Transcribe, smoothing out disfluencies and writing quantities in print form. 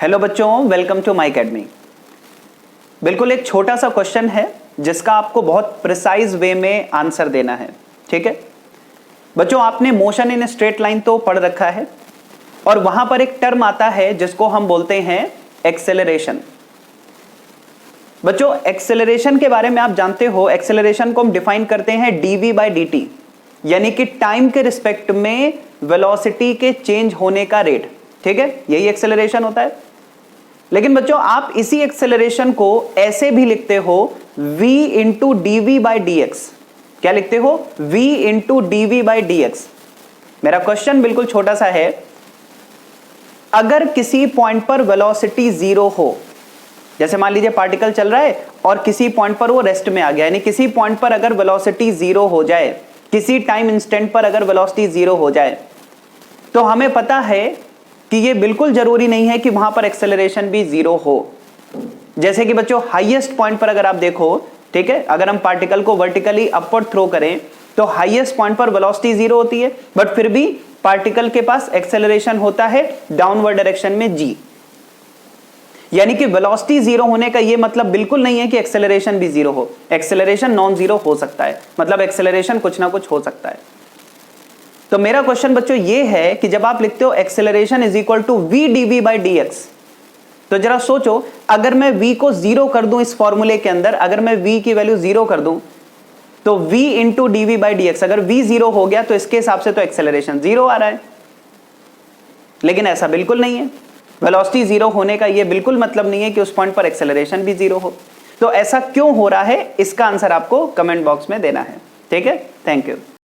Hello बच्चों, welcome to my academy. बिल्कुल एक छोटा सा क्वेश्चन है जिसका आपको बहुत प्रिसाइज वे में आंसर देना है। ठीक है बच्चों, आपने मोशन इन स्ट्रेट लाइन तो पढ़ रखा है और वहां पर एक टर्म आता है जिसको हम बोलते हैं एक्सेलरेशन। बच्चों एक्सेलरेशन के बारे में आप जानते हो, एक्सेलरेशन को हम डिफाइन करते हैं डीवी बाई डी टी, यानी कि टाइम के रिस्पेक्ट में वेलोसिटी के चेंज होने का रेट। ठीक है, यही एक्सेलरेशन होता है। लेकिन बच्चों आप इसी एक्सेलरेशन को ऐसे भी लिखते हो v into dv by d x. क्या लिखते हो? v into dv by d x. मेरा क्वेश्चन बिल्कुल छोटा सा है, अगर किसी पॉइंट पर वेलोसिटी जीरो हो, जैसे मान लीजिए पार्टिकल चल रहा है और किसी पॉइंट पर वो रेस्ट में आ गया, यानी किसी पॉइंट पर अगर वेलोसिटी जीरो हो जाए, किसी टाइम इंस्टेंट पर अगर वेलोसिटी जीरो हो जाए, तो हमें पता है कि ये बिल्कुल जरूरी नहीं है कि वहां पर एक्सेलरेशन भी जीरो हो। जैसे कि बच्चों हाईएस्ट पॉइंट पर अगर आप देखो, ठीक है, अगर हम पार्टिकल को वर्टिकली अपवर्ड थ्रो करें तो हाईएस्ट पॉइंट पर वेलोसिटी जीरो होती है, बट फिर भी पार्टिकल के पास एक्सेलरेशन होता है डाउनवर्ड डायरेक्शन में g। यानी कि वेलोसिटी जीरो होने का ये मतलब बिल्कुल नहीं है कि एक्सेलरेशन भी जीरो हो। एक्सेलरेशन नॉन जीरो हो सकता है, मतलब एक्सेलरेशन कुछ ना कुछ हो सकता है। तो मेरा क्वेश्चन बच्चों ये है कि जब आप लिखते हो acceleration is equal to v dv by d x, तो जरा सोचो, अगर मैं v को जीरो कर दूं इस फॉर्मूले के अंदर, अगर मैं v की वैल्यू जीरो कर दूं तो v into dv by d x, अगर v जीरो हो गया तो इसके हिसाब से तो एक्सेलरेशन जीरो आ रहा है। लेकिन ऐसा बिल्कुल नहीं है, वेलोसिटी जीरो होने का यह बिल्कुल मतलब नहीं है कि उस पॉइंट पर एक्सेलरेशन भी जीरो हो। तो ऐसा क्यों हो रहा है, इसका आंसर आपको कमेंट बॉक्स में देना है। ठीक है, थैंक यू।